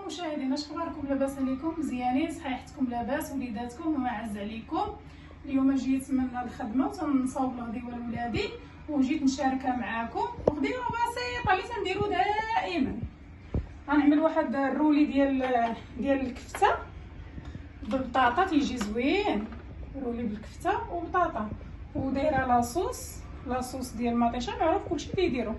مشاهدينا، اش اخباركم؟ لاباس عليكم؟ مزيانين؟ صحيحتكم لاباس؟ وليداتكم وما عز عليكم؟ اليوم جيت من الخدمه وتنصاوب الغدي ولولادي وجيت نشاركها معاكم غديوه بسيطه اللي تنديرو دائما. غنعمل واحد الرولي ديال الكفته بالبطاطا، تيجي زوين. رولي بالكفته وبطاطا ودايره لاصوص ديال المطيشه، معروف كلشي كيديرو.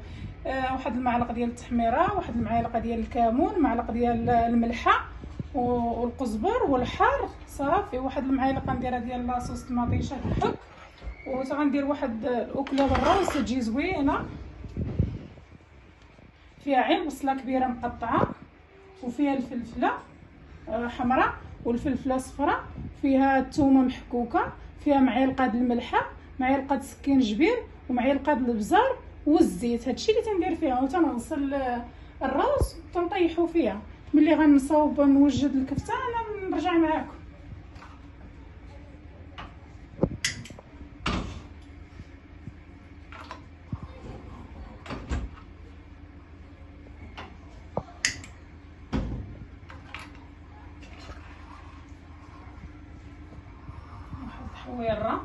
واحد المعلقه ديال التحميره، واحد المعلقه ديال الكمون، معلقه ديال الملحه والقزبر والحار، صافي. واحد المعلقه نديرها ديال لاصوص المطيشه بالحك، وغندير واحد الاكله بالروز تجي زوينه، فيها عين بصله كبيره مقطعه، وفيها الفلفله حمراء والفلفله صفراء، فيها الثومه محكوكه، فيها معلقه د الملحه، معلقه سكينجبير، ومعلقه د البزار والزيت. هادشي اللي تندير فيها، وتنغسل الروز وتنطيحو فيها. ملي غنصاوب نوجد الكفته انا نرجع معاكم. واحد الحويره،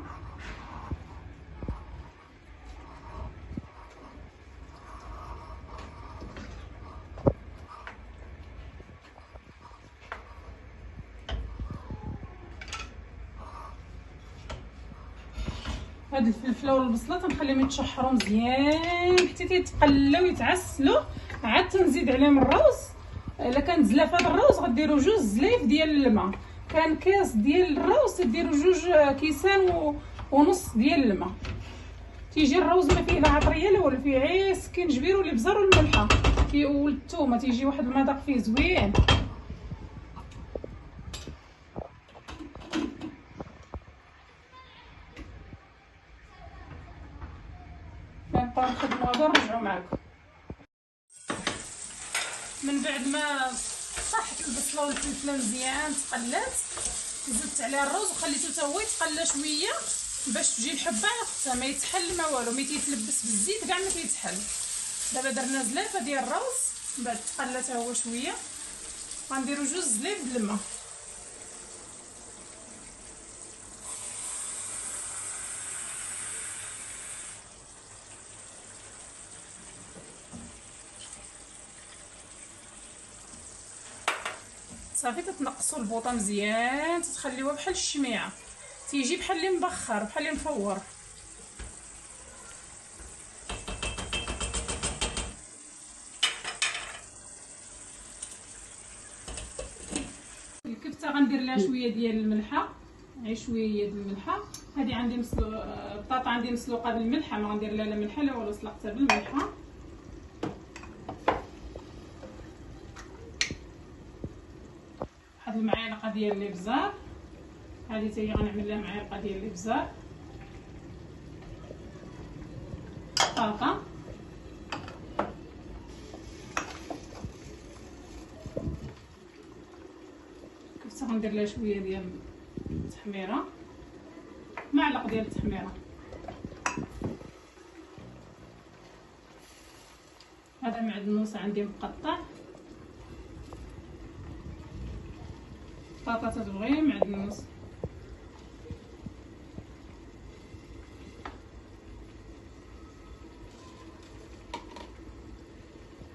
هاد الفلفله والبصله تنخليهم يتشحروا مزيان حتى تيتقلاو ويتعسلوا، عاد تنزيد عليهم الروز. الا كان زلاف هذا الروز غديروا 2 زلايف ديال الماء، كان كاس ديال الروز تديروا 2 كيسان ونص ديال الماء. تيجي الروز ما فيه لا عطريه لا والو، فيه غير سكينجبير والابزار والملحه والثومه، تيجي واحد المذاق فيه زوين. نبقاو نخدمو غدا ونرجعو معاكم. من بعد ما طاحت البصله والفلفله مزيان تقلات، زدت عليها الروز وخليته حتى هو يتقلى شويه باش تجي الحبه على اختها، ما يتحل ما والو، ما تيتلبس بالزيت كاع ما تيتحل. دابا درنا زلافه ديال الروز، من بعد تقلى حتى هو شويه، غنديروا 2 زلايف د الماء. صافي تتنقصوا البوطه مزيان، تتخليوها بحال الشميعه، تيجي بحال اللي مبخر، بحال اللي مفور. الكفته غندير لها شويه ديال الملحه، غير شويه ديال الملحه. هذه عندي البطاطا عندي مسلوقه بالملحه، ما غندير لا ملحه لا والو، سلقتها بالملحه. واحد المعلقه ديال الابزار، هذه حتى هي غنعمل لها معلقه ديال الابزار. بطاطا، كفته غندير لها شويه ديال التحميره، معلقه ديال التحميره. هذا معدنوس عندي مقطع، بطاطا تتبغي معدنوس.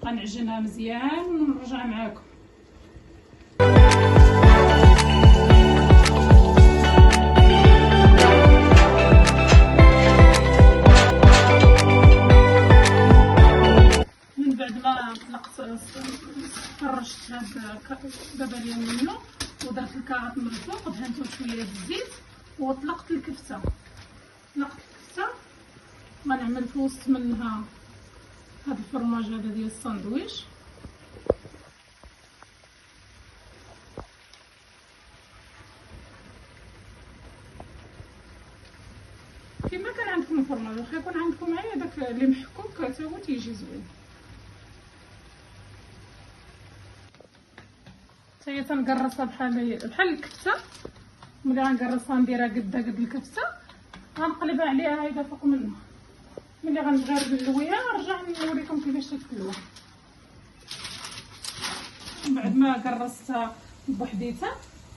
غنعجنها مزيان ونرجع معاكم. من بعد ما طلقت فرشت هاد الدباليه منه ودرت الكاروط من الفوق، دهنته شويه بالزيت وطلقت الكفته. غنعمل في وسط منها هاد الفرماج هذا ديال الساندويتش. كما كان عندكم الفرماج، واخا يكون عندكم غير داك اللي محكوك حتى هو تيجي زوين. حتى هي تنقرصها بحال الكفته. ملي غنقرصها نديرها قد الكفته، غنقلبها عليها هيدا فوق منها. ملي غنغير نلويها نرجع نوريكم كيفاش تتلوى. من بعد ما قرصتها بوحديتها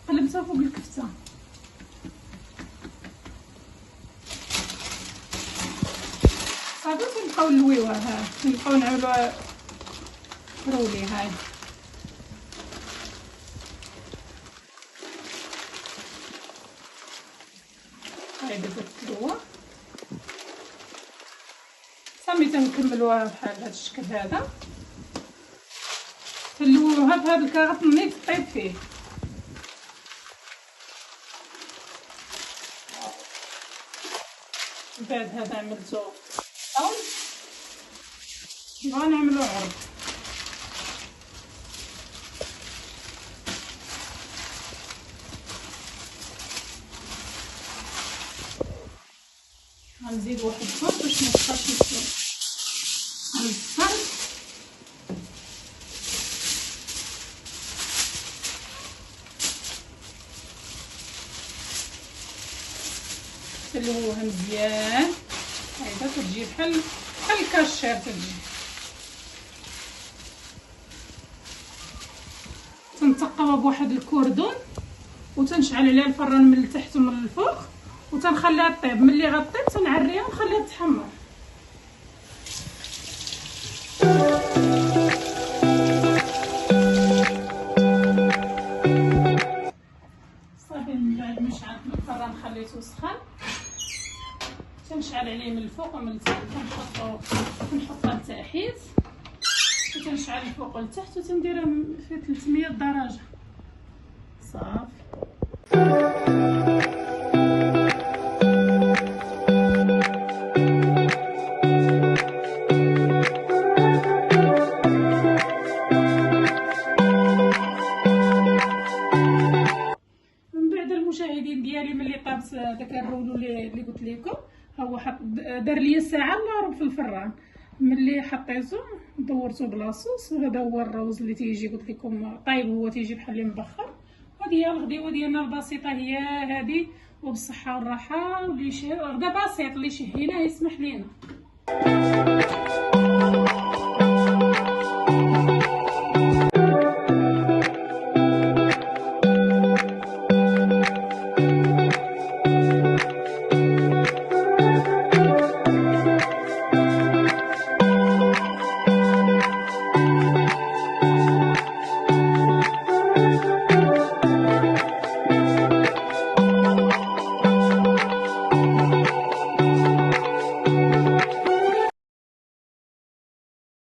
قلبتها فوق الكفته. صافي تنبقاو نلويوها. ها نبقاو نعملوها رولي. هاي بدات تلوى صافي تنكملوها بحال هذا الشكل هذا. تنلووها بهذا الكاغط نيت طيب فيه. من بعد هذا عملتو طاول نبغى نعملو عرض. غنزيد واحد الفرن باش متبقاش يسلق على الفرن. تلوها مزيان. هايدا كتجي بحال الكاشير كتجي. تنتقبها بواحد الكردون وتنشعل عليها الفران من التحت ومن الفوق وتنخليها طيب. ملي غطيب تنعريها ونخليها تحمر. صافي من بعد ما شعلت الفران خليته سخن تنشعل عليه من الفوق ومن التحت. كنحطها لتحت وتنشعل الفوق والتحت وتنديرها في 300 درجه. صافي ديالي. ملي طابت داك الرولو اللي قلت لكم هو حط دار ليا ساعه الا ربع في الفران. ملي حطيته دورته بلاصوص وهذا هو الروز اللي تيجي قلت لكم طايب. هو تيجي بحال اللي مبخر. وهذه هي الغديوه ديالنا البسيطه هي هذه وبالصحه والراحه. واللي غدا بسيط اللي شهيناه يسمح لينا.